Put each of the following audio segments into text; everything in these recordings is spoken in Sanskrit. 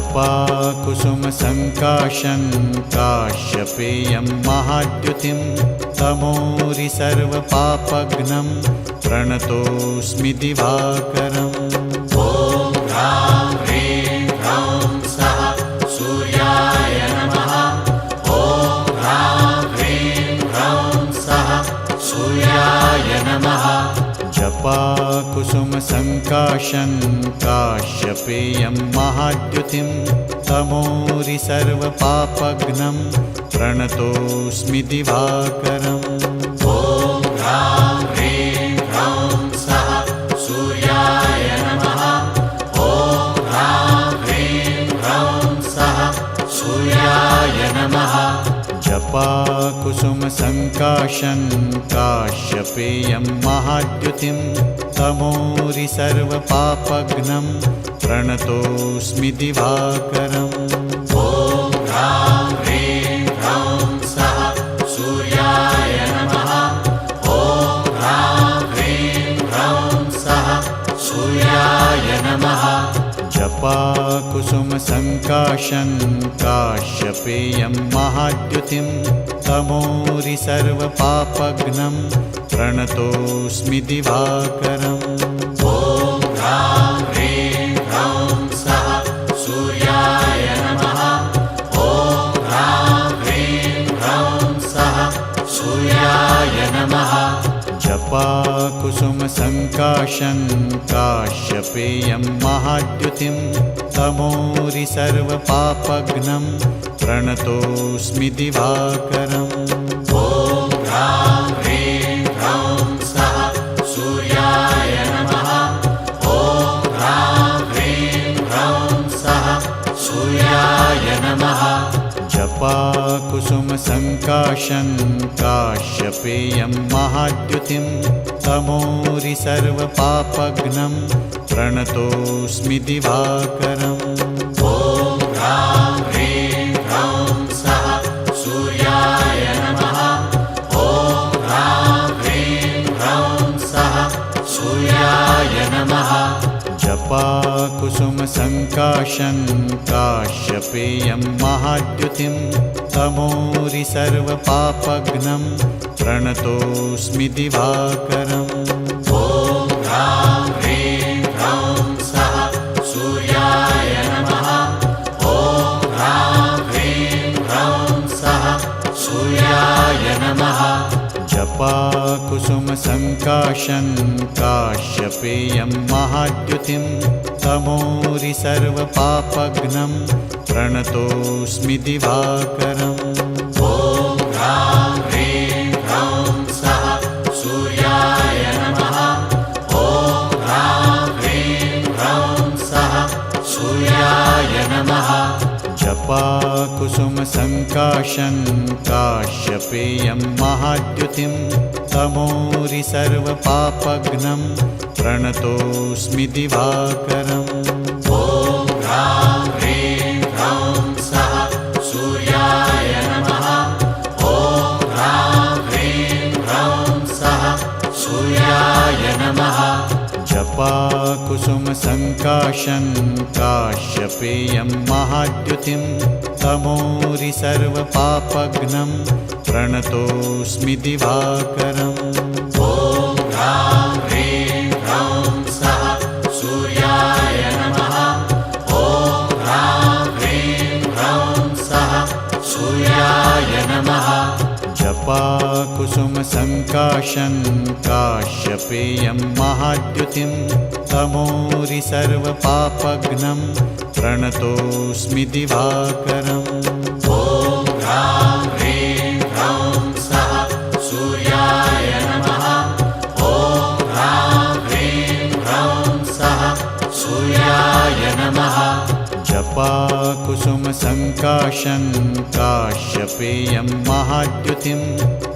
जपाकुसुमसङ्काशं काश्यपेयं महाद्युतिं तमोरि सर्वपापघ्नं प्रणतोऽस्मि दिवाकरम्। ॐ ह्रां ह्रीं ह्रौं सः सूर्याय नमः। ॐ ह्रां ह्रीं ह्रौं सः सूर्याय नमः। जपाकुसुमसङ्काशं काश्यपेयं महाद्युतिं तमोरि सर्वपापघ्नं प्रणतोऽस्मि दिवाकरम्। ॐ ह्रां ह्रीं ह्रौं सः सूर्याय नमः। ॐ ह्रां ह्रीं ह्रौं सः सूर्याय नमः। जपाकुसुमसङ्काशं काश्यपेयं महाद्युतिं तमोरि सर्वपापघ्नं प्रणतोऽस्मि दिवाकरम्। ॐ ह्रां ह्रीं ह्रौं सः सूर्याय नमः। ॐ ह्रां ह्रीं ह्रौं सः सूर्याय नमः। जपाकुसुमसङ्काशं काश्यपेयं महाद्युतिं तमोरि सर्वपापघ्नं प्रणतोऽस्मि दिवाकरम्। ॐ ह्रां ह्रीं ह्रौं सः सूर्याय नमः। ॐ ह्रां ह्रीं ह्रौं सः सूर्याय नमः। जपाकुसुमसङ्काशं काश्यपेयं महाद्युतिं तमोरि सर्वपापघ्नं प्रणतोऽस्मि दिवाकरम्। ॐ ह्रां ह्रीं ह्रौं सः सूर्याय नमः। ॐ ह्रां ह्रीं ह्रौं सः सूर्याय नमः। जपाकुसुमसङ्काशं काश्यपेयं महाद्युतिं तमोरि सर्वपापघ्नं प्रणतोऽस्मि दिवाकरम्। ॐ ह्रां ह्रीं ह्रौं सः सूर्याय नमः। ॐ ह्रां ह्रीं ह्रौं सः सूर्याय नमः। जपाकुसुमसङ्काशं काश्यपेयं महाद्युतिं तमोरि सर्वपापघ्नं प्रणतोऽस्मि दिवाकरम्। ॐ ह्रां ह्रीं ह्रौं सः सूर्याय नमः। ॐ ह्रां ह्रीं ह्रौं सः सूर्याय नमः। जपाकुसुमसङ्काशं काश्यपेयं महाद्युतिं तमोरि सर्वपापघ्नं प्रणतोऽस्मि दिवाकरम्। ॐ ह्रां ह्रीं ह्रौं सः सूर्याय नमः। ॐ ह्रां ह्रीं ह्रौं सः सूर्याय नमः। जपाकुसुमसङ्काशं काश्यपेयं महाद्युतिं तमोरि सर्वपापघ्नं प्रणतोऽस्मि दिवाकरम्। ॐ ह्रां ह्रीं ह्रौं सः सूर्याय नमः। ॐ ह्रां ह्रीं ह्रौं सः सूर्याय नमः। जपाकुसुमसङ्काशं काश्यपेयं महाद्युतिं तमोरि सर्वपापघ्नं प्रणतोऽस्मि दिवाकरम्। ॐ ह्रां ह्रीं ह्रौं सः सूर्याय नमः। ॐ ह्रां ह्रीं ह्रौं सः सूर्याय नमः। जपाकुसुमसङ्काशं काश्यपेयं महाद्युतिं तमोरि सर्वपापघ्नं प्रणतोऽस्मि दिवाकरम्। ॐ ह्रां ह्रीं ह्रौं सः सूर्याय नमः। ॐ ह्रां ह्रीं ह्रौं सः सूर्याय नमः। जपाकुसुमसङ्काशं काश्यपेयं महाद्युतिं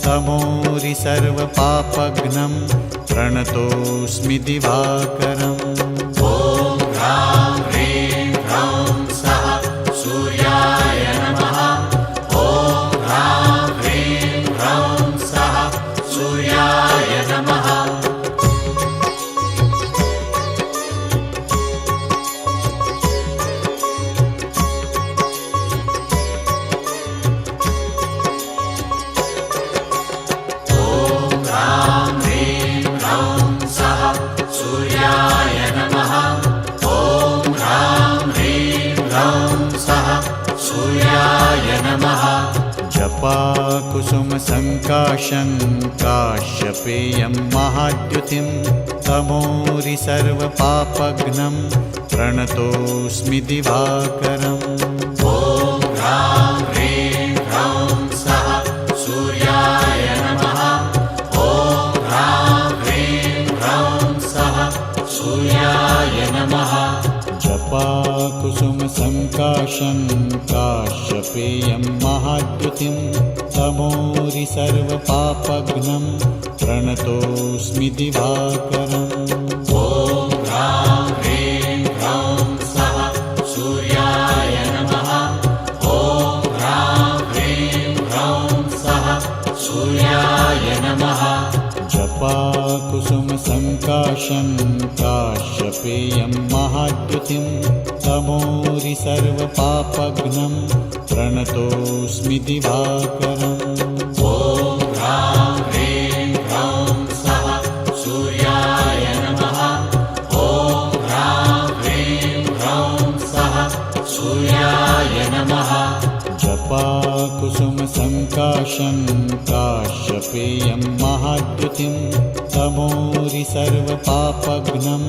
तमोरि सर्वपापघ्नं प्रणतोऽस्मि दिवाकरम्। ॐ ह्रां ह्रीं ह्रौं सः सूर्याय नमः। ॐ ह्रां ह्रीं ह्रौं सः सूर्याय नमः। जपाकुसुमसङ्काशं काश्यपेयं महाद्युतिं तमोरि सर्वपापघ्नं प्रणतोऽस्मि दिवाकरम्। ॐ ह्रां ह्रीं ह्रौं सः सूर्याय नमः। ॐ ह्रां ह्रीं ह्रौं सः सूर्याय नमः। जपाकुसुमसङ्काशं काश्यपेयं महाद्युतिं तमोरि सर्वपापघ्नं प्रणतोऽस्मि दिवाकरम्। ॐ ह्रां ह्रीं ह्रौं सः सूर्याय नमः। ॐ ह्रां ह्रीं ह्रौं सः सूर्याय नमः। जपाकुसुमसङ्काशं काश्यपेयं महाद्युतिं तमोरि सर्वपापघ्नं प्रणतोऽस्मि दिवाकरम्। ॐ ह्रां ह्रीं ह्रौं सः सूर्याय नमः। ॐ ह्रां ह्रीं ह्रौं सः सूर्याय नमः। जपाकुसुमसङ्काशं काश्यपेयं महाद्युतिं तमोरि सर्वपापघ्नं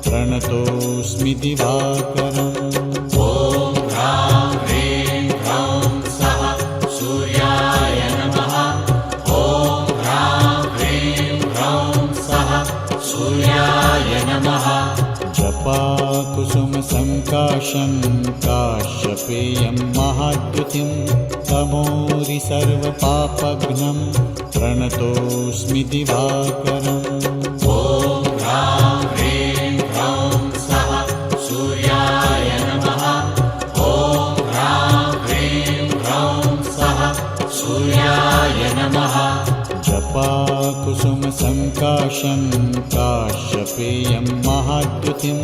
प्रणतोऽस्मि दिवाकरम्। ॐ ह्रां ह्रीं ह्रौं सः सूर्याय नमः। ॐ ह्रां ह्रीं ह्रौं सः सूर्याय नमः। जपाकुसुमसङ्काशं काश्यपेयं महाद्युतिं तमोरि सर्वपापघ्नं प्रणतोऽस्मि दिवाकरम्। ॐ ह्रां ह्रीं ह्रौं सः सूर्याय नमः। ॐ ह्रां ह्रीं ह्रौं सः सूर्याय नमः। जपाकुसुमसङ्काशं काश्यपेयं महाद्युतिं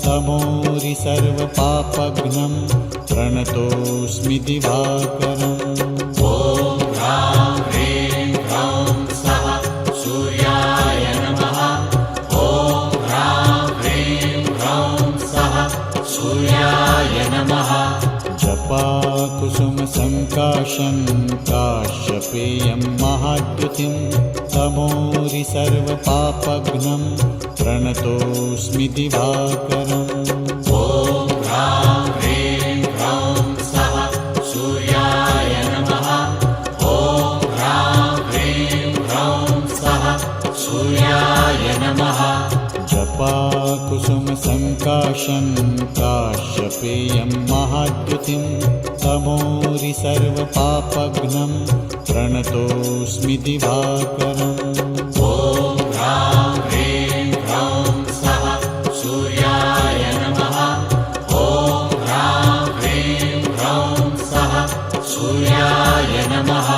तमोरि सर्वपापघ्नं प्रणतोऽस्मि दिवाकरम्। ॐ ह्रां ह्रीं ह्रौं सः सूर्याय नमः। ॐ ह्रां ह्रीं ह्रौं सः सूर्याय नमः। जपाकुसुमसङ्काशं काश्यपेयं महाद्युतिं तमोरि सर्वपापघ्नं प्रणतोऽस्मि दिवाकरम्। ॐ ह्रां ह्रीं ह्रौं सः सूर्याय नमः। ॐ ह्रां ह्रीं ह्रौं सः सूर्याय नमः। जपाकुसुमसङ्काशं काश्यपेयं महाद्युतिं तमोरि सर्वपापघ्नं प्रणतोऽस्मि दिवाकरम्। ॐ ह्रां ह्रीं ह्रौं सः सूर्याय नमः। ॐ ह्रां ह्रीं ह्रौं सः सूर्याय नमः।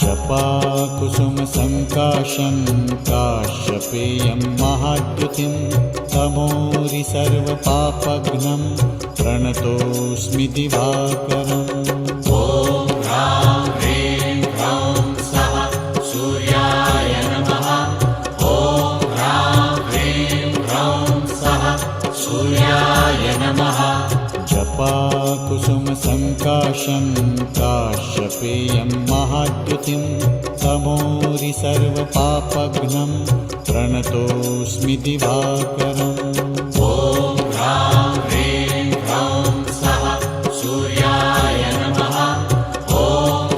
जपाकुसुमसङ्काशं काश्यपेयं महाद्युतिं तमोरि सर्वपापघ्नं प्रणतोऽस्मि दिवाकरम्। ॐ ह्रां ह्रीं ह्रौं सः सूर्याय नमः। ॐ ह्रां ह्रीं ह्रौं सः सूर्याय नमः। जपाकुसुमसङ्काशं काश्यपेयं महाद्युतिं तमोरि सर्वपापघ्नं प्रणतोऽस्मि दिवाकरम्। ॐ ह्रां ह्रीं ह्रौं सः सूर्याय नमः। ॐ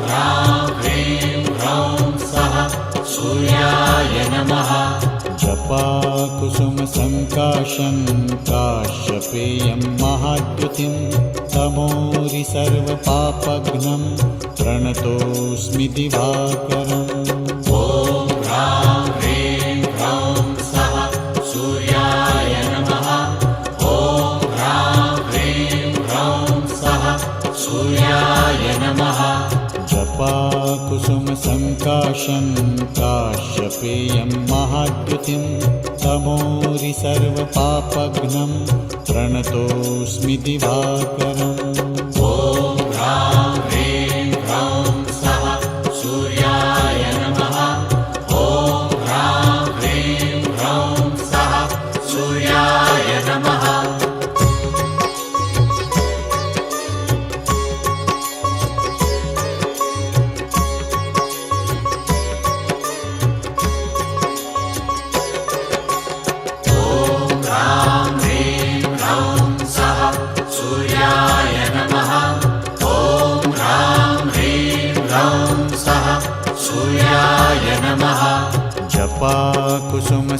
ह्रां ह्रीं ह्रौं सः सूर्याय नमः। जपाकुसुमसङ्काशं काश्यपेयं महाद्युतिं तमोरि सर्वपापघ्नं प्रणतोऽस्मि दिवाकरम्। ॐ ह्रां ह्रीं ह्रौं सः सूर्याय नमः। ॐ ह्रां ह्रीं ह्रौं सः सूर्याय नमः। जपाकुसुमसङ्काशं काश्यपेयं महाद्युतिं तमोरि सर्वपापघ्नं प्रणतोऽस्मि दिवाकरम्। ॐ ह्रां ह्रीं ह्रौं सः सूर्याय नमः। ॐ ह्रां ह्रीं ह्रौं सः सूर्याय नमः। जपाकुसुमसङ्काशं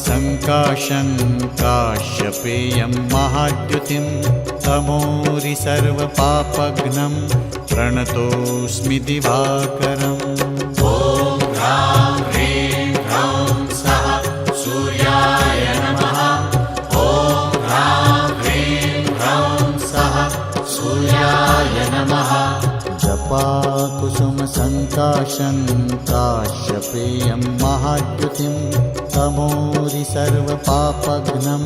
काश्यपेयं महाद्युतिं तमोरि सर्वपापघ्नं प्रणतोऽस्मि दिवाकरम्। ॐ ह्रां ह्रीं ह्रौं सः सूर्याय नमः। ॐ ह्रां ह्रीं ह्रौं सः सूर्याय नमः। जपाकुसुमसङ्काशं काश्यपेयं महाद्युतिं तमोरि सर्वपापघ्नं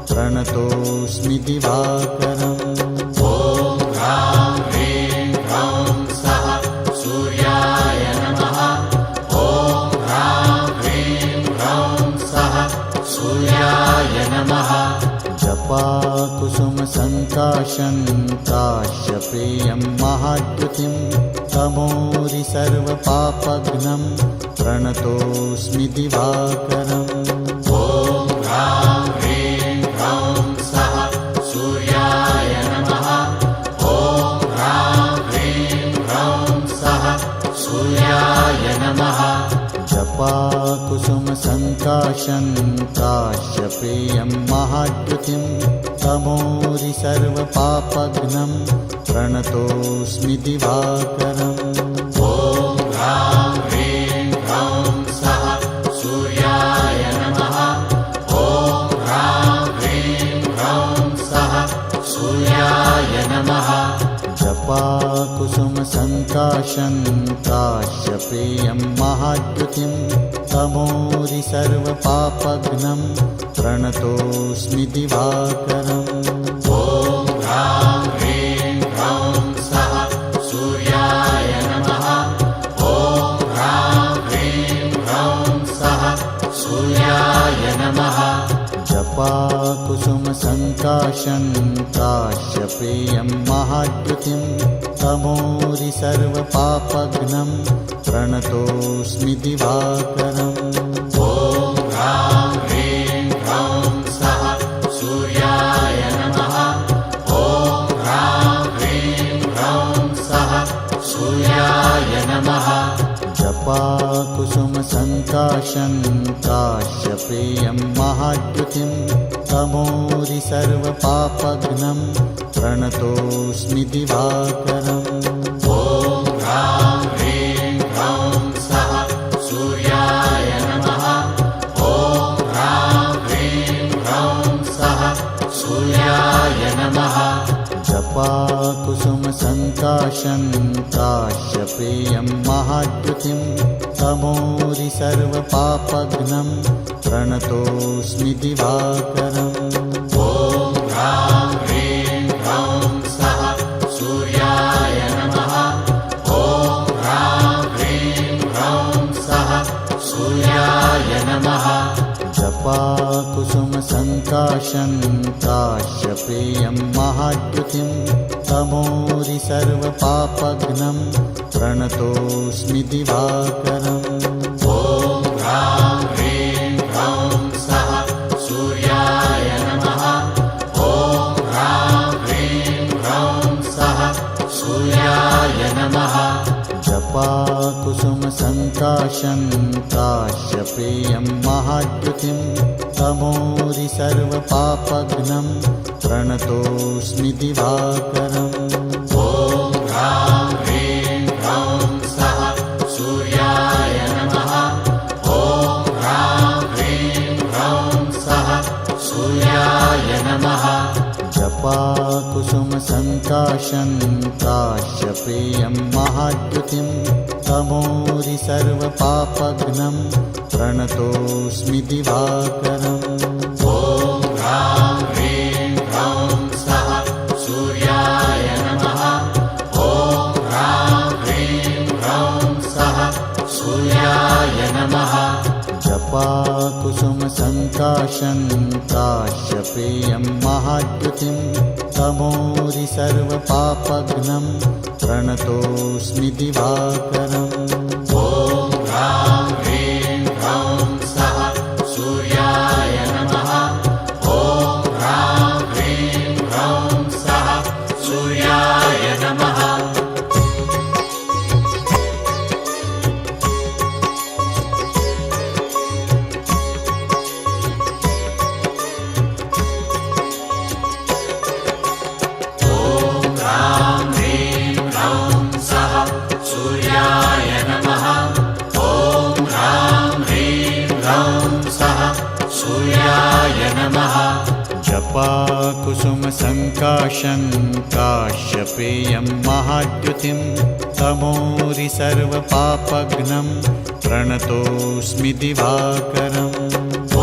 प्रणतोऽस्मि दिवाकरम्। ॐ ह्रां ह्रीं ह्रौं सः सूर्याय नमः। ॐ ह्रां ह्रीं ह्रौं सः सूर्याय नमः। जपाकुसुमसङ्काशं काश्यपेयं महाद्युतिं तमोरि सर्वपापघ्नं प्रणतोऽस्मि दिवाकरम्। ॐ ह्रां ह्रीं ह्रौं सः सूर्याय नमः। ॐ ह्रां ह्रीं ह्रौं सः सूर्याय नमः। जपाकुसुमसङ्काशं काश्यपेयं महाद्युतिं तमोरि सर्वपापघ्नं प्रणतोऽस्मि दिवाकरम्। ॐ ह्रां ह्रीं ह्रौं सः सूर्याय नमः। ॐ ह्रां ह्रीं ह्रौं सः सूर्याय नमः। जपाकुसुमसङ्काशं काश्यपेयं महाद्युतिं तमोरि सर्वपापघ्नं प्रणतोऽस्मि दिवाकरम्। ॐ ह्रां ह्रीं ह्रौं सः सूर्याय नमः। ॐ ह्रां ह्रीं ह्रौं सः सूर्याय नमः। जपाकुसुमसङ्काशं काश्यपेयं महाद्युतिं तमोरि सर्वपापघ्नं प्रणतोऽस्मि दिवाकरम्। ॐ ह्रां ह्रीं ह्रौं सः सूर्याय नमः। ॐ ह्रां ह्रीं ह्रौं सः सूर्याय नमः। जपाकुसुमसङ्काशं काश्यपेयं महाद्युतिं तमोरि सर्वपापघ्नं प्रणतोऽस्मि दिवाकरम्। ॐ ह्रां ह्रीं ह्रौं सः सूर्याय नमः। ॐ ह्रां ह्रीं ह्रौं सः सूर्याय नमः। जपाकुसुमसङ्काशं काश्यपेयं महाद्युतिं तमोरि सर्वपापघ्नं प्रणतोऽस्मि दिवाकरम्। ॐ ह्रां ह्रीं ह्रौं सः सूर्याय नमः। ॐ ह्रां ह्रीं ह्रौं सः सूर्याय नमः। जपाकुसुमसङ्काशं काश्यपेयं महाद्युतिं तमोरि सर्वपापघ्नं प्रणतोऽस्मि दिवाकरम्। ॐ ह्रां ह्रीं ह्रौं सः सूर्याय नमः। ॐ ह्रां ह्रीं ह्रौं सः सूर्याय नमः। जपाकुसुमसङ्काशं काश्यपेयं महाद्युतिं तमोरि सर्वपापघ्नं प्रणतोऽस्मि दिवाकरम्। ॐ ह्रां ह्रीं ह्रौं सः सूर्याय नमः। ॐ ह्रां ह्रीं ह्रौं सः सूर्याय नमः। जपाकुसुमसङ्काशं काश्यपेयं महाद्युतिं तमोरि सर्वपापघ्नं प्रणतोऽस्मि दिवाकरम्। ॐ ह्रां ह्रीं ह्रौं सः सूर्याय नमः। ॐ ह्रां ह्रीं ह्रौं सः सूर्याय नमः। जपाकुसुमसङ्काशं काश्यपेयं महाद्युतिं तमोरि सर्वपापघ्नं प्रणतोऽस्मि दिवाकरम्। ॐ ह्रां ह्रीं ह्रौं सः सूर्याय नमः। ॐ ह्रां ह्रीं ह्रौं सः सूर्याय नमः। सः सूर्याय नमः जपाकुसुमसङ्काशं काश्यपेयं महाद्युतिं तमोरि सर्वपापघ्नं प्रणतोऽस्मि दिवाकरम् ॐ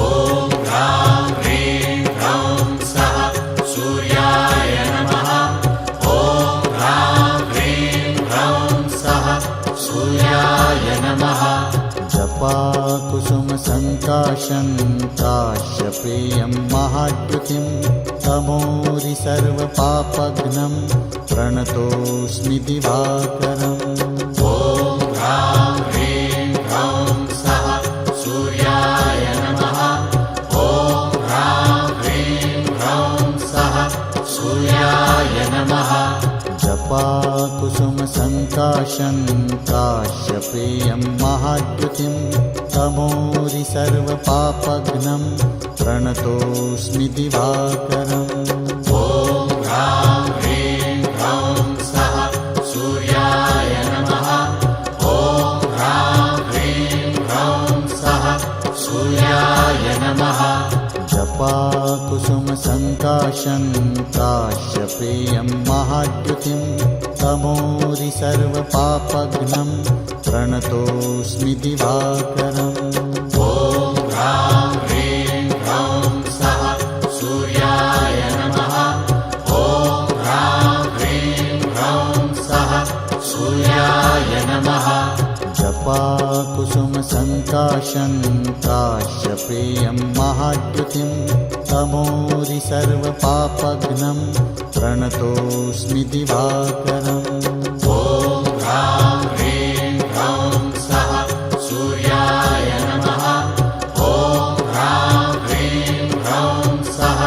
ह्रां ह्रीं ह्रौं सः सूर्याय नमः ॐ ह्रां ह्रीं ह्रौं सः सूर्याय नमः जपाकुसुमसङ्काशं काश्यपेयं महाद्युतिं तमोरि सर्वपापघ्नं प्रणतोऽस्मि दिवाकरम् ॐ ह्रां ह्रीं ह्रौं सः सूर्याय नमः ॐ ह्रां ह्रीं ह्रौं सः सूर्याय नमः जपाकुसुमसङ्काशं काश्यपेयं महाद्युतिं तमोरि सर्वपापघ्नं प्रणतोऽस्मि दिवाकरम् ॐ ह्रां ह्रीं ह्रौं सः सूर्याय नमः ॐ ह्रां ह्रीं ह्रौं सः सूर्याय नमः जपाकुसुमसङ्काशं काश्यपेयं महाद्युतिं तमोरि सर्वपापघ्नं प्रणतोऽस्मि दिवाकरम् ॐ ह्रां ह्रीं ह्रौं सः सूर्याय नमः ॐ ह्रां ह्रीं ह्रौं सः सूर्याय नमः जपाकुसुमसङ्काशं काश्यपेयं महाद्युतिं तमोरि सर्वपापघ्नं प्रणतोऽस्मि दिवाकरम् ॐ ह्रां ह्रीं ह्रौं सः सूर्याय नमः ॐ ह्रां ह्रीं ह्रौं सः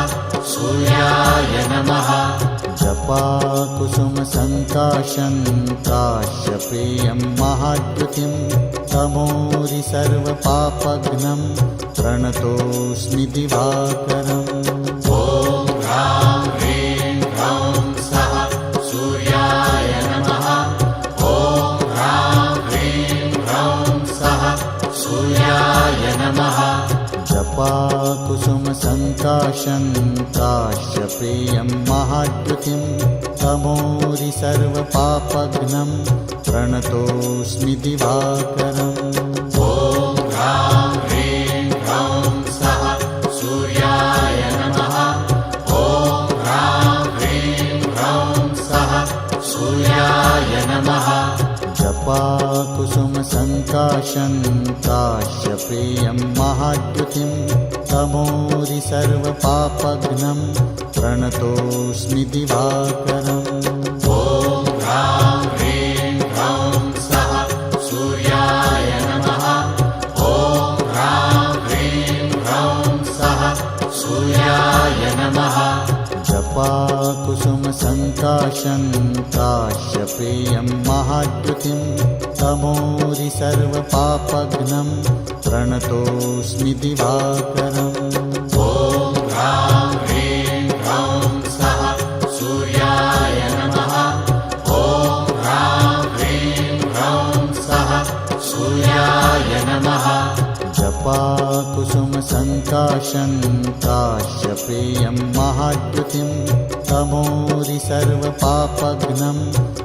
सूर्याय नमः जपाकुसुमसङ्काशं काश्यपेयं महाद्युतिं तमोरि सर्वपापघ्नं प्रणतोऽस्मि दिवाकरम् ॐ ह्रां ह्रीं ह्रौं सः सूर्याय नमः ॐ ह्रां ह्रीं ह्रौं सः सूर्याय नमः जपाकुसुमसङ्काशं काश्यपेयं महाद्युतिं तमोरि सर्वपापघ्नं प्रणतोऽस्मि दिवाकरम् ॐ ह्रां ह्रीं ह्रौं सः सूर्याय नमः ॐ ह्रां ह्रीं ह्रौं सः सूर्याय नमः जपाकुसुमसङ्काशं काश्यपेयं महाद्युतिं तमोरि सर्वपापघ्नं प्रणतोऽस्मि दिवाकरम् ॐ ह्रां ह्रीं ह्रौं सः सूर्याय नमः ॐ ह्रां ह्रीं ह्रौं सः सूर्याय नमः जपाकुसुमसङ्काशं काश्यपेयं महाद्युतिं तमोरि सर्वपापघ्नं प्रणतोऽस्मि दिवाकरम् ॐ ह्रां ह्रीं ह्रौं सः सूर्याय नमः ॐ ह्रां ह्रीं ह्रौं सः सूर्याय नमः जपाकुसुमसङ्काशं काश्यपेयं महाद्युतिं तमोरि सर्वपापघ्नं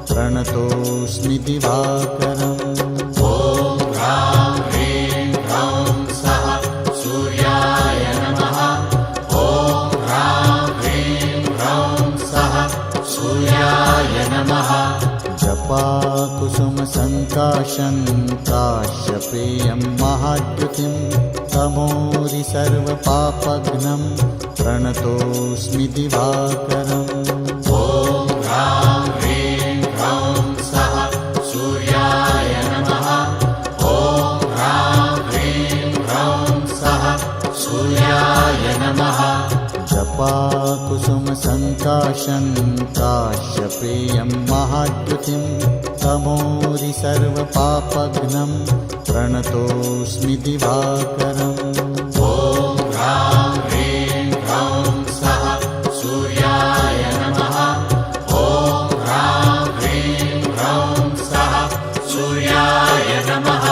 प्रणतोऽस्मि दिवाकरम् ॐ ह्रां ह्रीं ह्रौं सः सूर्याय नमः ॐ ह्रां ह्रीं ह्रौं सः सूर्याय नमः जपाकुसुमसङ्काशं काश्यपेयं महाद्युतिं तमोरि सर्वपापघ्नं प्रणतोऽस्मि दिवाकरम् ॐ ह्रां ह्रीं ह्रौं सः सूर्याय नमः ॐ ह्रां ह्रीं ह्रौं सः सूर्याय नमः जपाकुसुमसङ्काशं काश्यपेयं महाद्युतिं तमोरि सर्वपापघ्नं प्रणतोऽस्मि दिवाकरम् ॐ ह्रां ह्रीं ह्रौं सः सूर्याय नमः ॐ ह्रां ह्रीं ह्रौं सः सूर्याय नमः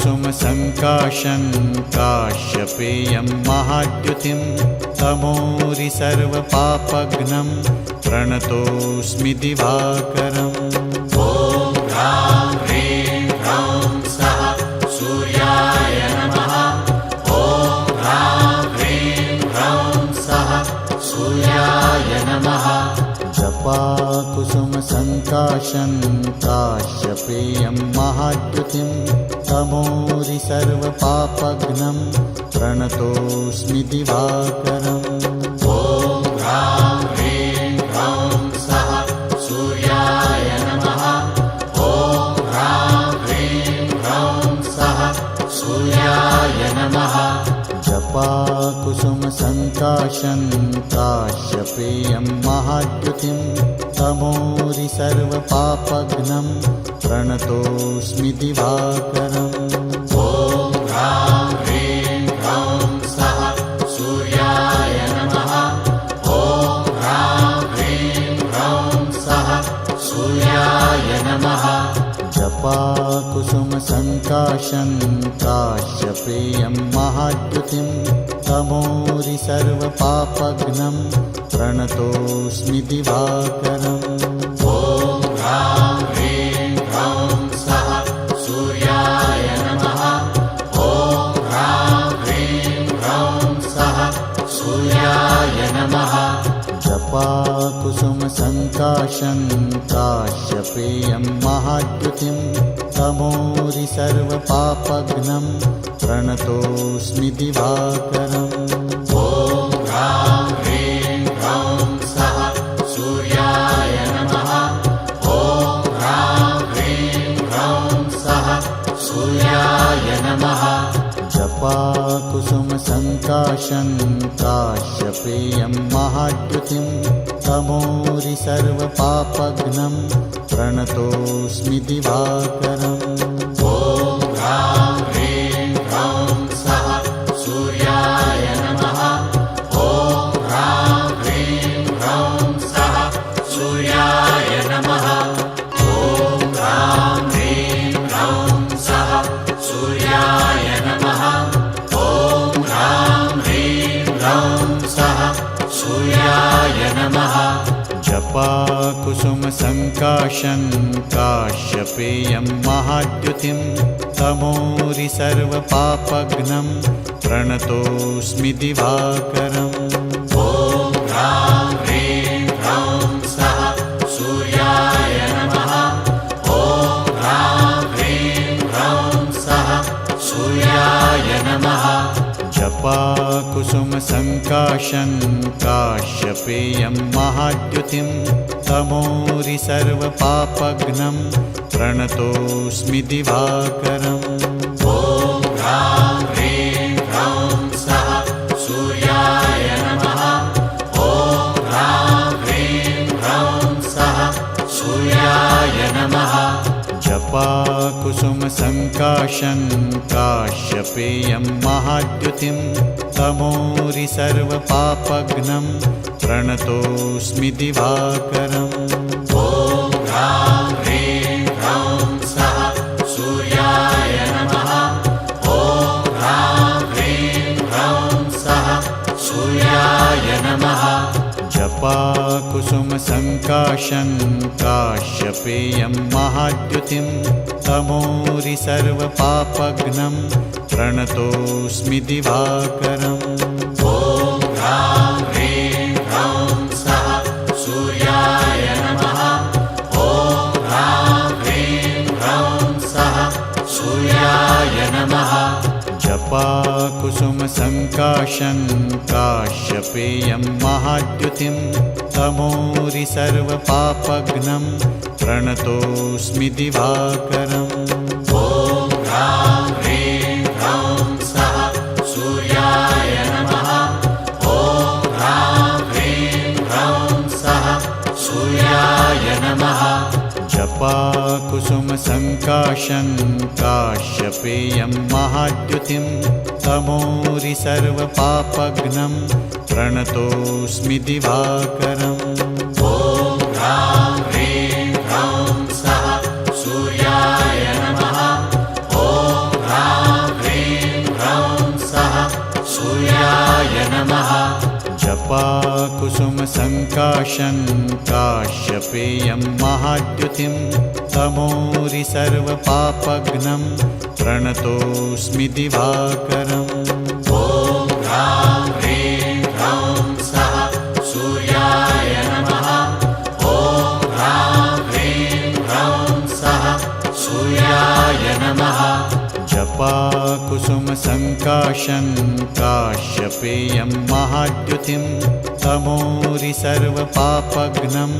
जपाकुसुमसङ्काशं काश्यपेयं महाद्युतिं तमोरि सर्वपापघ्नं प्रणतोऽस्मि दिवाकरम्। ॐ ह्रां ह्रीं ह्रौं सः सूर्याय नमः। ॐ ह्रां ह्रीं ह्रौं सः सूर्याय नमः। जपाकुसुमसङ्काशं काश्यपेयं महाद्युतिं तमोरि सर्वपापघ्नं प्रणतोऽस्मि दिवाकरम्। ॐ ह्रां ह्रीं ह्रौं सः सूर्याय नमः। ॐ ह्रां ह्रीं ह्रौं सः सूर्याय नमः। जपाकुसुमसङ्काशं काश्यपेयं महाद्युतिं तमोरि सर्वपापघ्नं प्रणतोऽस्मि दिवाकरम्। ॐ ह्रां ह्रीं ह्रौं सः सूर्याय नमः। ॐ ह्रां ह्रीं ह्रौं सः सूर्याय नमः। जपाकुसुमसङ्काशं काश्यपेयं महाद्युतिं तमोरि सर्वपापघ्नं प्रणतोऽस्मि दिवाकरम्। ॐ ह्रां ह्रीं ह्रौं सः सूर्याय नमः। ॐ ह्रां ह्रीं ह्रौं सः सूर्याय नमः। जपाकुसुमसङ्काशं काश्यपेयं महाद्युतिं तमोरि सर्वपापघ्नं प्रणतोऽस्मि दिवाकरम्। ॐ ह्रां ह्रीं ह्रौं सः सूर्याय नमः। ॐ ह्रां ह्रीं ह्रौं सः सूर्याय नमः। जपाकुसुमसङ्काशं काश्यपेयं महाद्युतिं तमोरि सर्वपापघ्नं प्रणतोऽस्मि दिवाकरम्। ॐ ह्रां ह्रीं ह्रौं सः सूर्याय नमः। ॐ ह्रां ह्रीं ह्रौं सः सूर्याय नमः। ॐ ह्रां ह्रीं ह्रौं सः सूर्याय नमः। ॐ ह्रां ह्रीं ह्रौं सः सूर्याय नमः। जपाकुसुमसङ्काशं काश्यपेयं महाद्युतिं तमोरि सर्वपापघ्नं प्रणतोऽस्मि दिवाकरम्। ॐ ह्रां ह्रीं ह्रौं सः सूर्याय नमः। ॐ ह्रां ह्रीं ह्रौं सः सूर्याय नमः। जपाकुसुमसङ्काशं काश्यपेयं महाद्युतिं तमोरि सर्वपापघ्नं प्रणतोऽस्मि दिवाकरम्। ॐ ह्रां ह्रीं ह्रौं सः सूर्याय नमः। ॐ ह्रां ह्रीं ह्रौं सः सूर्याय नमः। जपाकुसुमसङ्काशं काश्यपेयं महाद्युतिं तमोरि सर्वपापघ्नं प्रणतोऽस्मि दिवाकरम्। ॐ ह्रां ह्रीं ह्रौं सः सूर्याय नमः। ॐ ह्रां ह्रीं ह्रौं सः सूर्याय नमः। जपाकुसुमसङ्काशं काश्यपेयं महाद्युतिं तमोरि सर्वपापघ्नं प्रणतोऽस्मि दिवाकरम्। ॐ ह्रां ह्रीं ह्रौं सः सूर्याय नमः। ॐ ह्रां ह्रीं ह्रौं सः सूर्याय नमः। जपाकुसुमसङ्काशं काश्यपेयं महाद्युतिं तमोरि सर्वपापघ्नं प्रणतोऽस्मि दिवाकरम्। ॐ ह्रां ह्रीं ह्रौं सः सूर्याय नमः। ॐ ह्रां ह्रीं ह्रौं सः सूर्याय नमः। जपाकुसुमसङ्काशं काश्यपेयं महाद्युतिं तमोरि सर्वपापघ्नं प्रणतोऽस्मि दिवाकरम्। ॐ ह्रां ह्रीं ह्रौं सः सूर्याय नमः। ॐ ह्रां सङ्काशं काश्यपेयं महाद्युतिं तमोरि सर्वपापघ्नं प्रणतोऽस्मि दिवाकरम्। ॐ ह्रां ह्रीं ह्रौं सः सूर्याय नमः। ॐ ह्रां ह्रीं ह्रौं सः सूर्याय नमः। जपाकुसुमसङ्काशं काश्यपेयं महाद्युतिं तमोरि सर्वपापघ्नं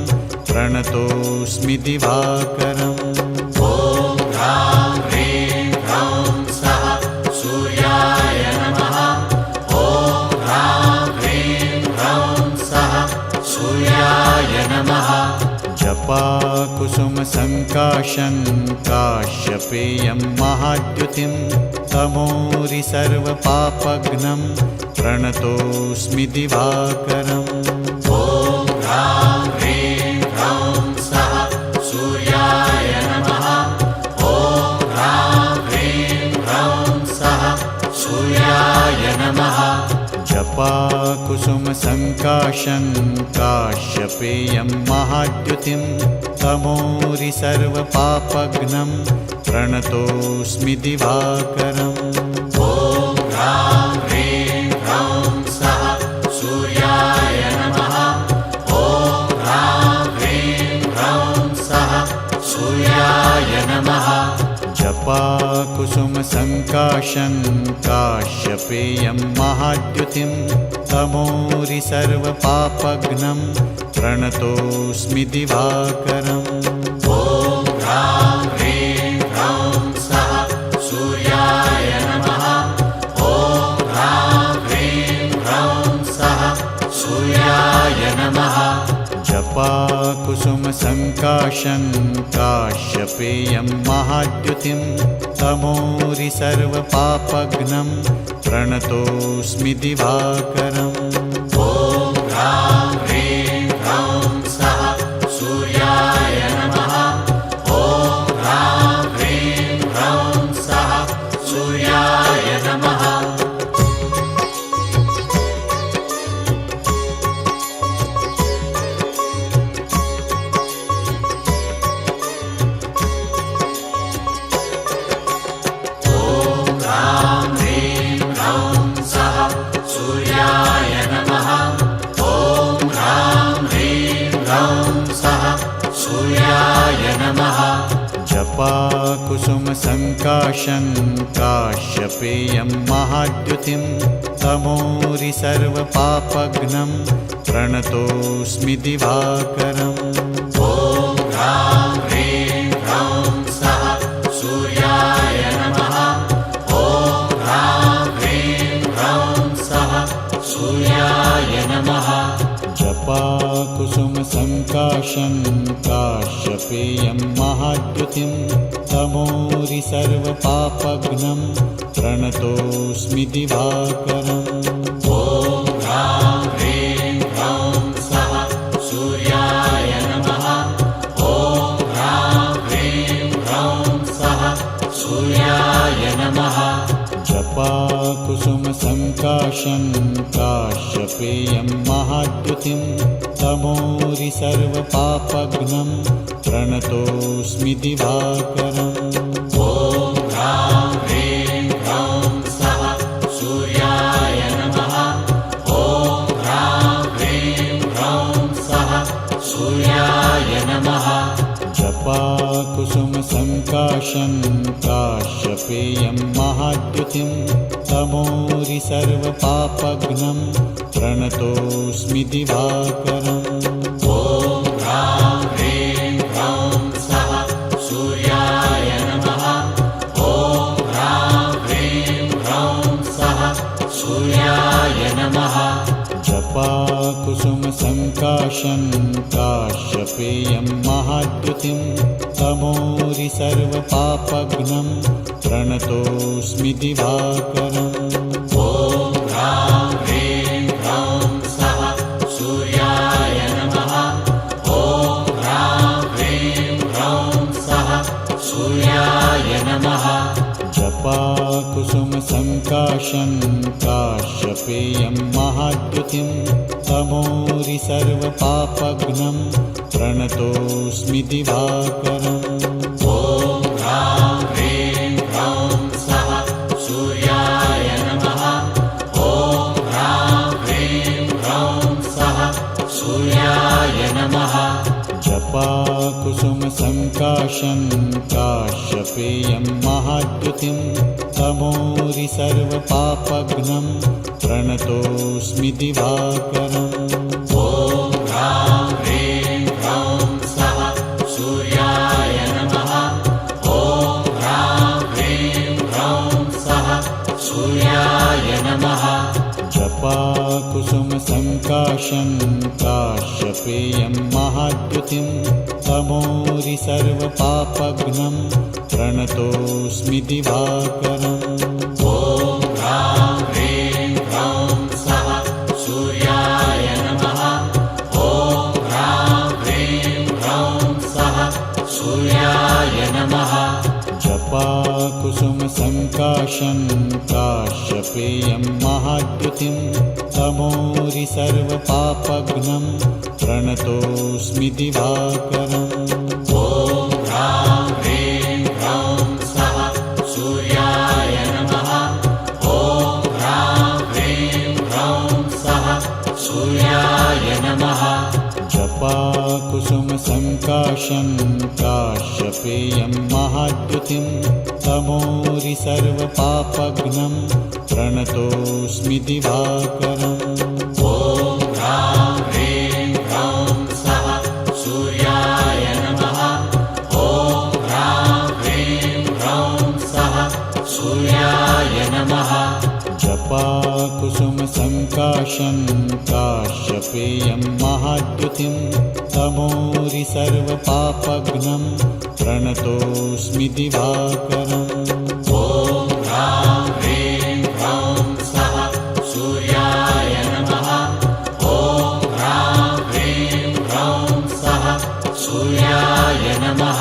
प्रणतोऽस्मि दिवाकरम्। ॐ ह्रां ह्रीं ह्रौं सः सूर्याय नमः। ॐ ह्रां ह्रीं ह्रौं सः सूर्याय नमः। जपाकुसुमसङ्काशं काश्यपेयं महाद्युतिं तमोरि सर्वपापघ्नं प्रणतोऽस्मि दिवाकरम्। ॐ ह्रां ह्रीं ह्रौं सः सूर्याय नमः। ॐ ह्रां ह्रीं ह्रौं सः सूर्याय नमः। जपाकुसुमसङ्काशं काश्यपेयं महाद्युतिं तमोरि सर्वपापघ्नं प्रणतोऽस्मि दिवाकरम्। ॐ ह्रां ह्रीं ह्रौं सः सूर्याय नमः। ॐ ह्रां ह्रीं ह्रौं सः सूर्याय नमः। जपाकुसुमसङ्काशं काश्यपेयं महाद्युतिं तमोरि सर्वपापघ्नं प्रणतोऽस्मि दिवाकरम्। ॐ ह्रां ह्रीं ह्रौं सः सूर्याय नमः। ॐ ह्रां ह्रीं ह्रौं सः सूर्याय नमः। जपाकुसुमसङ्काशं काश्यपेयं महाद्युतिं तमोरि सर्वपापघ्नं प्रणतोऽस्मि दिवाकरम्। ॐ ह्रां ह्रीं ह्रौं सः सूर्याय नमः। ॐ ह्रां ह्रीं ह्रौं सः सूर्याय नमः। सूर्याय नमः। ॐ ह्रां ह्रीं ह्रौं सः सूर्याय नमः। जपाकुसुमसङ्काशं काश्यपेयं महाद्युतिं तमोरि सर्वपापघ्नं प्रणतोऽस्मि दिवाकरम्। ॐ ह्रां ह्रीं ह्रौं सः सूर्याय नमः। ॐ ह्रां ह्रीं ह्रौं सः सूर्याय नमः। जपाकुसुमसङ्काशं काश्यपेयं महाद्युतिं तमोरि सर्वपापघ्नं प्रणतोऽस्मि दिवाकरम्। ॐ ह्रां ह्रीं ह्रौं सः सूर्याय नमः। ॐ ह्रां ह्रीं ह्रौं सः सूर्याय नमः। जपाकुसुमसङ्काशं काश्यपेयं महाद्युतिं तमोरि सर्वपापघ्नं प्रणतोऽस्मि दिवाकरम्। ॐ ह्रां ह्रीं ह्रौं सः सूर्याय नमः। ॐ ह्रां ह्रीं ह्रौं सः सूर्याय नमः। जपाकुसुमसङ्काशं काश्यपेयं महाद्युतिं तमोरि सर्वपापघ्नं प्रणतोऽस्मि दिवाकरम्। ॐ ह्रां ह्रीं ह्रौं सः सूर्याय नमः। ॐ ह्रां ह्रीं ह्रौं सः सूर्याय नमः। जपाकुसुमसङ्काशं काश्यपेयं महाद्युतिं तमोरि सर्वपापघ्नं प्रणतोऽस्मि दिवाकरम्। ॐ ह्रां ह्रीं ह्रौं सः सूर्याय नमः। ॐ ह्रां ह्रीं ह्रौं सः सूर्याय नमः। जपाकुसुमसङ्काशं काश्यपेयं महाद्युतिं तमोरि सर्वपापघ्नं प्रणतोऽस्मि दिवाकरम् ॐ ह्रां ह्रीं ह्रौं सः सूर्याय नमः। ॐ ह्रां ह्रीं ह्रौं सः सूर्याय नमः। जपाकुसुमसङ्काशं काश्यपेयं महाद्युतिं तमोरि सर्वपापघ्नं प्रणतोऽस्मि दिवाकरम् ॐ ह्रां ह्रीं ह्रौं सः सूर्याय नमः। ॐ ह्रां ह्रीं ह्रौं सः सूर्याय नमः। जपाकुसुमसङ्काशं काश्यपेयं महाद्युतिं तमोरि सर्वपापघ्नं प्रणतोऽस्मि दिवाकरम् ॐ ह्रां ह्रीं ह्रौं सः सूर्याय नमः। ॐ ह्रां ह्रीं ह्रौं सः सूर्याय नमः। जपाकुसुमसङ्काशं काश्यपेयं महाद्युतिं तमोरि सर्वपापघ्नं प्रणतोऽस्मि दिवाकरम् ॐ ह्रां ह्रीं ह्रौं सः सूर्याय नमः। ॐ ह्रां ह्रीं ह्रौं सः सूर्याय नमः। जपाकुसुमसङ्काशं काश्यपेयं महाद्युतिं तमोरि सर्वपापघ्नं प्रणतोऽस्मि दिवाकरम् ॐ ह्रां ह्रीं ह्रौं सः सूर्याय नमः। ॐ ह्रां ह्रीं ह्रौं सः सूर्याय नमः। जपाकुसुमसङ्काशं काश्यपेयं महाद्युतिं तमोरि सर्वपापघ्नं प्रणतोऽस्मि दिवाकरम् ॐ ह्रां ह्रीं ह्रौं सः सूर्याय नमः। ॐ ह्रां ह्रीं ह्रौं सः सूर्याय नमः।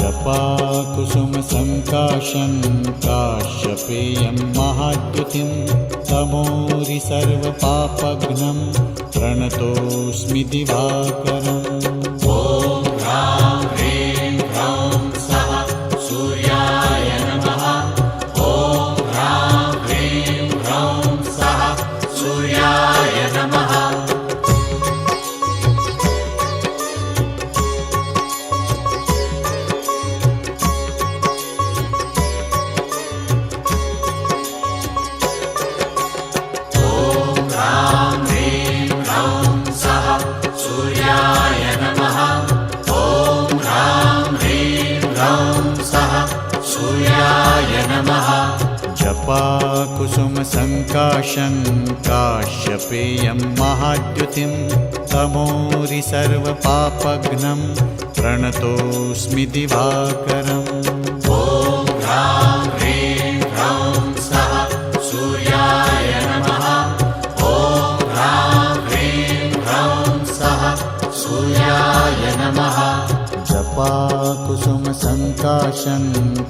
जपाकुसुमसङ्काशं काश्यपेयं महाद्युतिं तमोरि सर्वपापघ्नं प्रणतोऽस्मि दिवाकरम् ॐ ह्रां ह्रीं ह्रौं सः सूर्याय नमः। ॐ ह्रां ह्रीं ह्रौं सः सूर्याय नमः। जपाकुसुमसङ्काशं काश्यपेयं महाद्युतिं तमोरि सर्वपापघ्नं प्रणतोऽस्मि दिवाकरम् ॐ ह्रां ह्रीं ह्रौं सः सूर्याय नमः। ॐ ह्रां ह्रीं ह्रौं सः सूर्याय नमः। जपाकुसुमसङ्काशं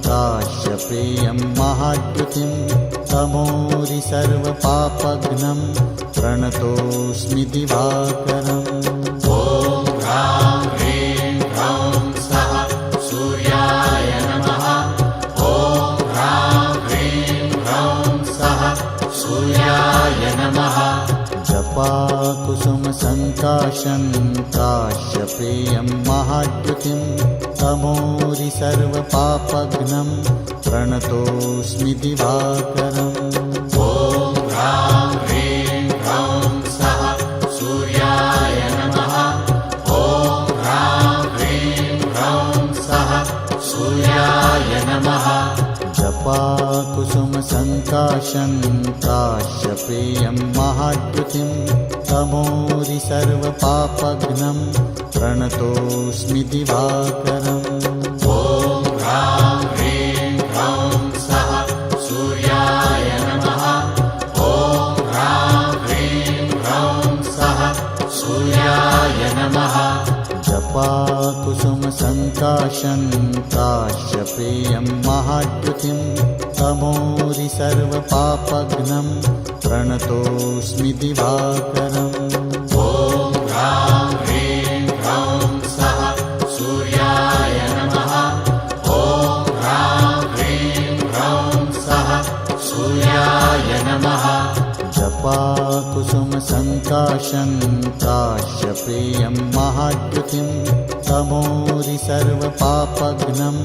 काश्यपेयं महाद्युतिं तमोरि सर्वपापघ्नं प्रणतोऽस्मि दिवाकरम् ॐ ह्रां ह्रीं ह्रौं सः सूर्याय नमः। ॐ ह्रां ह्रीं ह्रौं सः सूर्याय नमः। जपाकुसुमसङ्काशं काश्यपेयं महाद्युतिं तमोरि सर्वपापघ्नं प्रणतोऽस्मि दिवाकरम् ॐ ह्रां ह्रीं ह्रौं सः सूर्याय नमः। ॐ ह्रां ह्रीं ह्रौं सः सूर्याय नमः। जपाकुसुमसङ्काशं काश्यपेयं महाद्युतिं तमोरि सर्वपापघ्नं प्रणतोऽस्मि दिवाकरम् ॐ ह्रां ह्रीं ह्रौं सः सूर्याय नमः। ॐ ह्रां ह्रीं ह्रौं सः सूर्याय नमः। जपाकुसुमसङ्काशं काश्यपेयं महाद्युतिं तमोरि सर्वपापघ्नं प्रणतोऽस्मि दिवाकरम् ह्रां ह्रीं ह्रौं सः सूर्याय नमः। ॐ ह्रां ह्रीं ह्रौं सः सूर्याय नमः। जपा कुसुमसङ्काशं काश्यपेयं महाद्युतिं तमोरि सर्वपापघ्नं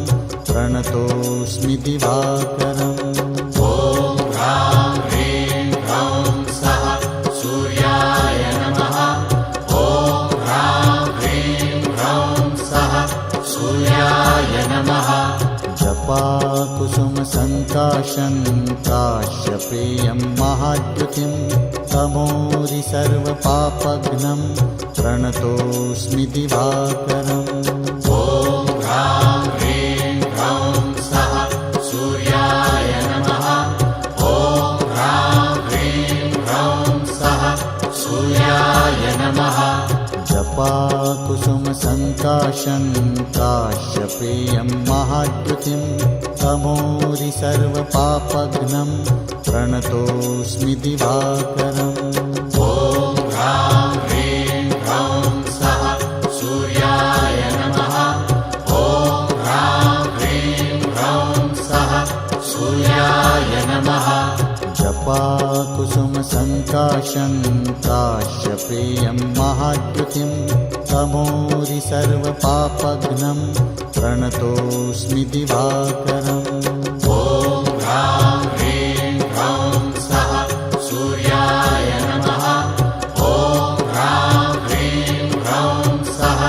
प्रणतोऽस्मि दिवाकरम्। ॐ ह्रां ह्रीं ह्रौं सः सूर्याय नमः। ॐ ह्रां ह्रीं ह्रौं सः सूर्याय नमः। जपा कुसुमसङ्काशं काश्यपेयं महाद्युतिं तमोरि सर्वपापघ्नं प्रणतोऽस्मि दिवाकरम्। ॐ ह्रां ह्रीं ह्रौं सः सूर्याय नमः। ॐ ह्रां ह्रीं ह्रौं सः सूर्याय नमः। जपा कुसुमसङ्काशं काश्यपेयं महाद्युतिं तमोरि सर्वपापघ्नं प्रणतोऽस्मि दिवाकरम्। ॐ ह्रां ह्रीं ह्रौं सः सूर्याय नमः। ॐ ह्रां ह्रीं ह्रौं सः सूर्याय नमः। जपा कुसुमसङ्काशं काश्यपेयं महाद्युतिं तमोरि सर्वपापघ्नं प्रणतोऽस्मि दिवाकरम्। ॐ ह्रां ह्रीं ह्रौं सः सूर्याय नमः। ॐ ह्रां ह्रीं ह्रौं सः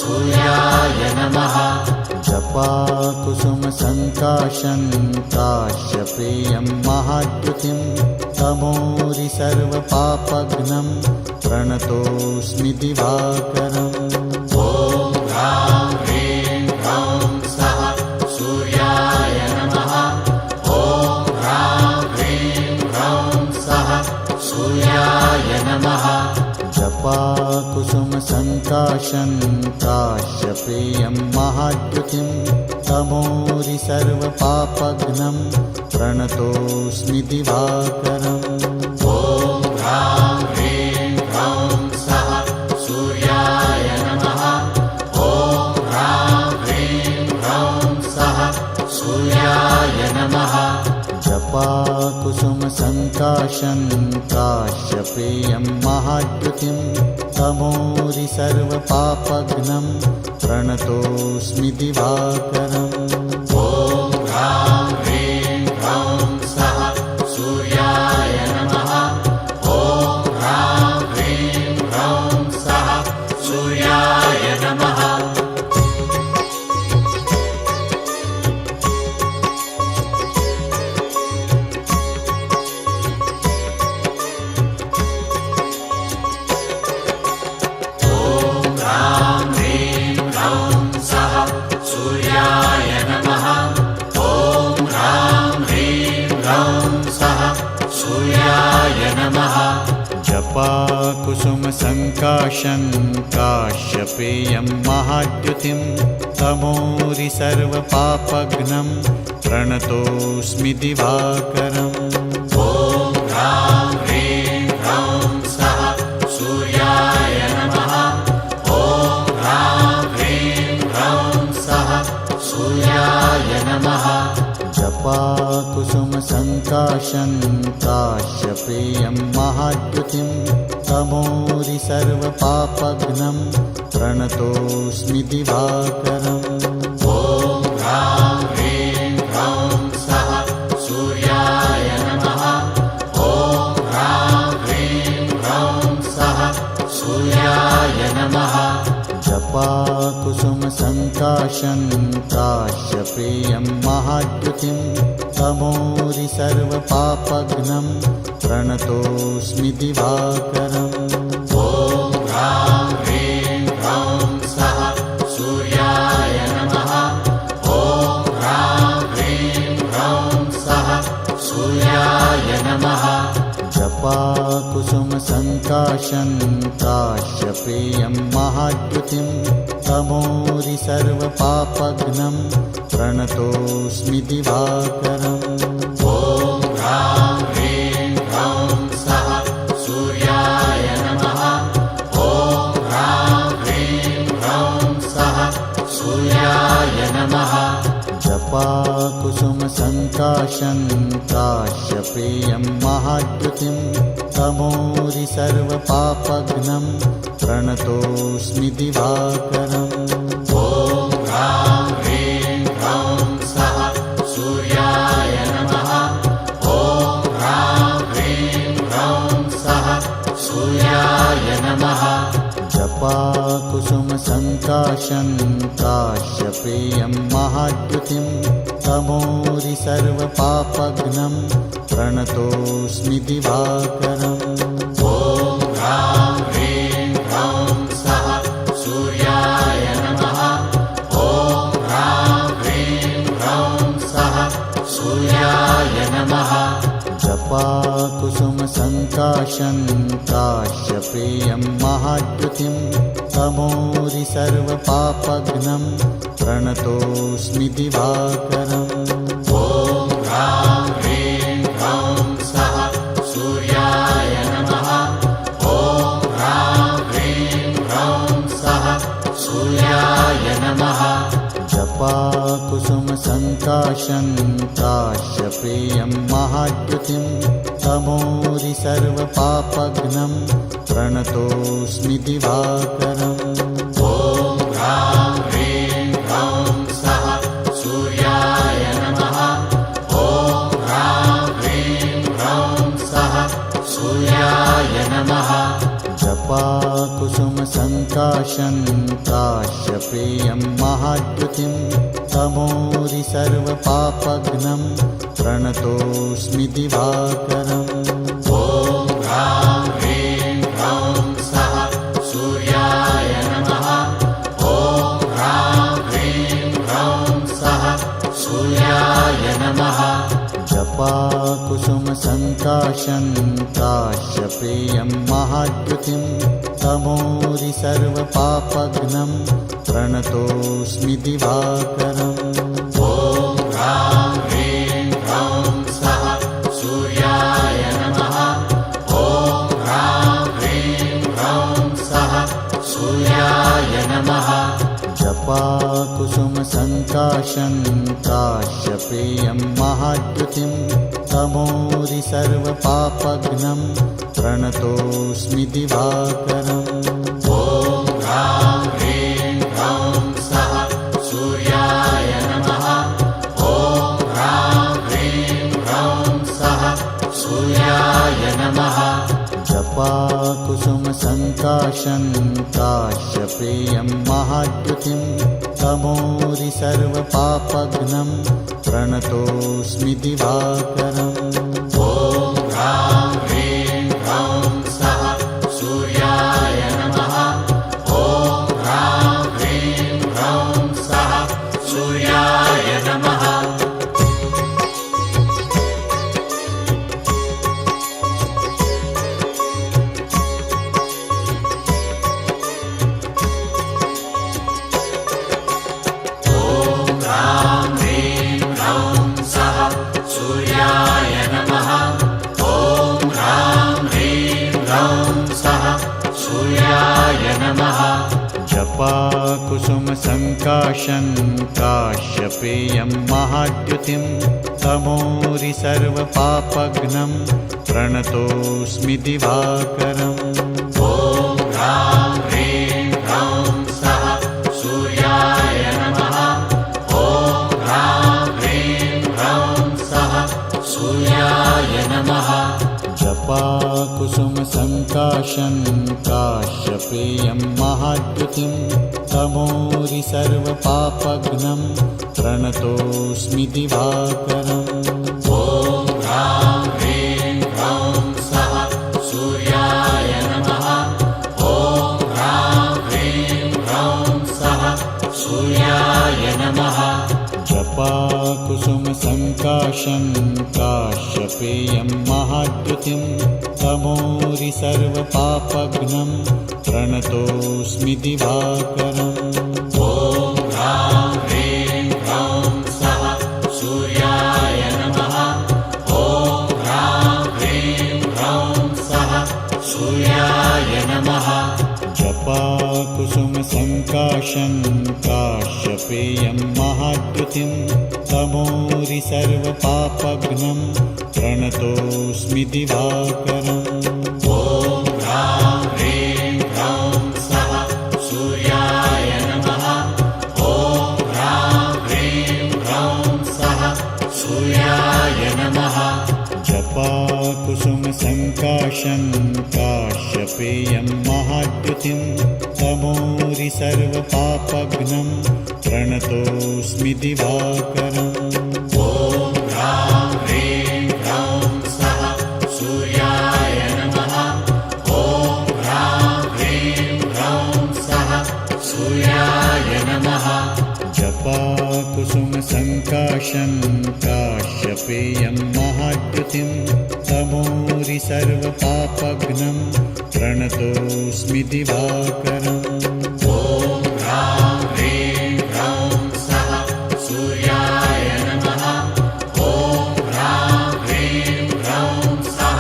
सूर्याय नमः। जपा कुसुमसङ्काशं काश्यपेयं महाद्युतिं तमोरि सर्वपापघ्नं प्रणतोऽस्मि दिवाकरम्। ॐ ह्रां ह्रीं ह्रौं सः सूर्याय नमः। ॐ ह्रां ह्रीं ह्रौं सः सूर्याय नमः। जपा कुसुमसङ्काशं काश्यपेयं महाद्युतिं तमोरि सर्वपापघ्नं प्रणतोऽस्मि दिवाकरम्। ॐ ह्रां ह्रीं ह्रौं सः सूर्याय नमः। ॐ ह्रां ह्रीं ह्रौं सः सूर्याय नमः। जपा कुसुमसङ्काशं काश्यपेयं महाद्युतिं तमोरि सर्वपापघ्नं प्रणतोऽस्मि दिवाकरम्। ॐ ह्रां ह्रीं ह्रौं सः सूर्याय नमः। ॐ ह्रां ह्रीं ह्रौं सः सूर्याय नमः। सूर्याय नमः। ॐ ह्रां ह्रीं ह्रौं सः सूर्याय नमः। जपा कुसुमसङ्काशं काश्यपेयं महाद्युतिं तमोरि सर्वपापघ्नं प्रणतोऽस्मि दिवाकरम्। ॐ ह्रां ह्रीं ह्रौं सः सूर्याय नमः। ॐ ह्रां ह्रीं ह्रौं सः सूर्याय नमः। जपा कुसुमसङ्काशं काश्यपेयं महाद्युतिं तमोरि सर्वपापघ्नं प्रणतोऽस्मि दिवाकरम्। ॐ ह्रां ह्रीं ह्रौं सः सूर्याय नमः। ॐ ह्रां ह्रीं ह्रौं सः सूर्याय नमः। जपा कुसुमसङ्काशं काश्यपेयं महाद्युतिं तमोरि सर्वपापघ्नं प्रणतोऽस्मि दिवाकरम्। ॐ ह्रां ह्रीं ह्रौं सः सूर्याय नमः। ॐ ह्रां ह्रीं ह्रौं सः सूर्याय नमः। जपा कुसुमसङ्काशं काश्यपेयं महाद्युतिं तमोरि सर्वपापघ्नं प्रणतोऽस्मि दिवाकरम्। ॐ ह्रां ह्रीं ह्रौं सः सूर्याय नमः। ॐ सूर्याय नमः जपाकुसुमसङ्काशं काश्यपेयं महाद्युतिं तमोरि सर्वपापघ्नं प्रणतोऽस्मि दिवाकरम् ॐ ह्रां ह्रीं ह्रौं सः सूर्याय नमः ॐ ह्रां ह्रीं ह्रौं सः सूर्याय नमः जपाकुसुमसङ्काशं काश्यपेयं महाद्युतिं तमोरि सर्वपापघ्नं प्रणतोऽस्मि दिवाकरम् ॐ ह्रां ह्रीं ह्रौं सः सूर्याय नमः ॐ ह्रां ह्रीं ह्रौं सः सूर्याय नमः जपाकुसुमसङ्काशं काश्यपेयं महाद्युतिं तमोरि सर्वपापघ्नं प्रणतोऽस्मि दिवाकरम् ॐ ह्रां ह्रीं ह्रौं सः सूर्याय नमः ॐ ह्रां ह्रीं ह्रौं सः सूर्याय नमः जपाकुसुमसङ्काशं काश्यपेयं महाद्युतिं तमोरि सर्वपापघ्नं प्रणतोऽस्मि दिवाकरम् ॐ ह्रां ह्रीं ह्रौं सः सूर्याय नमः ॐ ह्रां ह्रीं ह्रौं सः सूर्याय नमः जपाकुसुमसङ्काशं काश्यपेयं महाद्युतिं तमोरि सर्वपापघ्नं प्रणतोऽस्मि दिवाकरम् ॐ ह्रां ह्रीं ह्रौं सः सूर्याय नमः ॐ ह्रां ह्रीं ह्रौं सः सूर्याय नमः जपाकुसुमसङ्काशं काश्यपेयं महाद्युतिं तमोरि सर्वपापघ्नं प्रणतोऽस्मि दिवाकरम् ॐ ह्रां ह्रीं ह्रौं सः सूर्याय नमः ॐ ह्रां ह्रीं ह्रौं सः सूर्याय नमः जपाकुसुमसङ्काशं काश्यपेयं महाद्युतिं तमोरि सर्वपापघ्नं प्रणतोऽस्मि दिवाकरम् ॐ ह्रां ह्रीं ह्रौं सः सूर्याय नमः ॐ ह्रां ह्रीं ह्रौं सः सूर्याय नमः जपाकुसुमसङ्काशं काश्यपेयं महाद्युतिं तमोरि सर्वपापघ्नं प्रणतोऽस्मि दिवाकरम् ॐ ह्रां ह्रीं ह्रौं सः सूर्याय नमः ॐ ह्रां ह्रीं ह्रौं सः सूर्याय नमः सूर्याय नमः ॐ ह्रां ह्रीं ह्रौं सः सूर्याय नमः जपाकुसुमसङ्काशं काश्यपेयं महाद्युतिं तमोरि सर्वपापघ्नं प्रणतोऽस्मि दिवाकरम् ॐ ह्रां ह्रीं ह्रौं सः सूर्याय नमः ॐ ह्रां ह्रीं ह्रौं सः सूर्याय नमः जपाकुसुमसङ्काशं काश्यपेयं महाद्युतिं तमोरि सर्वपापघ्नं प्रणतोऽस्मि दिवाकरम् ॐ ह्रां ह्रीं ह्रौं सः सूर्याय नमः ॐ ह्रां ह्रीं ह्रौं सः सूर्याय नमः जपाकुसुमसङ्काशं काश्यपेयं महाद्युतिं तमोरि सर्वपापघ्नं प्रणतोऽस्मि दिवाकरम् ॐ ह्रां ह्रीं ह्रौं सः सूर्याय नमः ॐ ह्रां ह्रीं ह्रौं सः सूर्याय नमः जपाकुसुमसङ्काशं सङ्काशं काश्यपेयं महाद्युतिं तमोरि सर्वपापघ्नं प्रणतोऽस्मि दिवाकरम् ॐ ह्रां ह्रीं ह्रौं स्वः सूर्याय नमः। ॐ ह्रां ह्रीं ह्रौं स्वः सूर्याय नमः। जपाकुसुमसङ्काशं काश्यपेयं महाद्युतिं तमोरि सर्वपापघ्नं प्रणतोऽस्मि दिवाकरम् ॐ ह्रां ह्रीं ह्रौं स्वः सूर्याय नमः। ॐ ह्रां ह्रीं ह्रौं स्वः सूर्याय नमः। जपाकुसुमसङ्काशं काश्यपेयं महाद्युतिं तमोरि सर्वपापघ्नं प्रणतोऽस्मि दिवाकरम् ॐ ह्रां ह्रीं ह्रौं स्वः सूर्याय नमः। ॐ ह्रां ह्रीं ह्रौं स्वः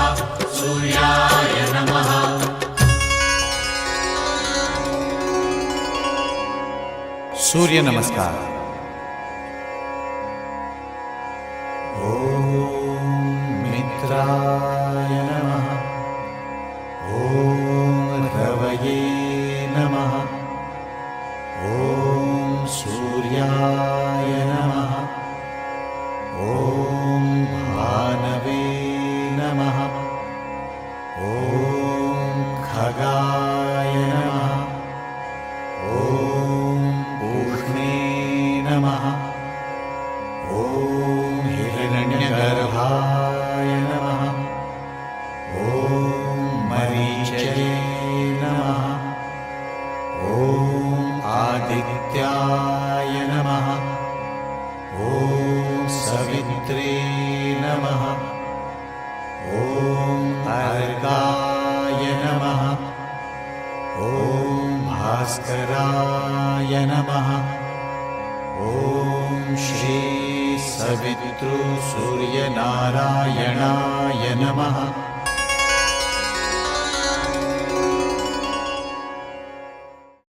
सूर्याय नमः। सूर्य नमस्कार। ॐ मित्राय नमः। ॐ रवये नमः। ॐ सूर्याय नमः। ॐ भानवे नमः। ॐ खगाय नमः। ॐ पूष्णे नमः। ॐ हिरण्यगर्भाय नमः। ॐ मरीचये नमः। ॐ आदित्याय नमः। ॐ सवित्रे नमः। ॐ अर्काय नमः। ॐ भास्कराय नमः। ॐ श्री सवितृ सूर्यनारायणाय नमः।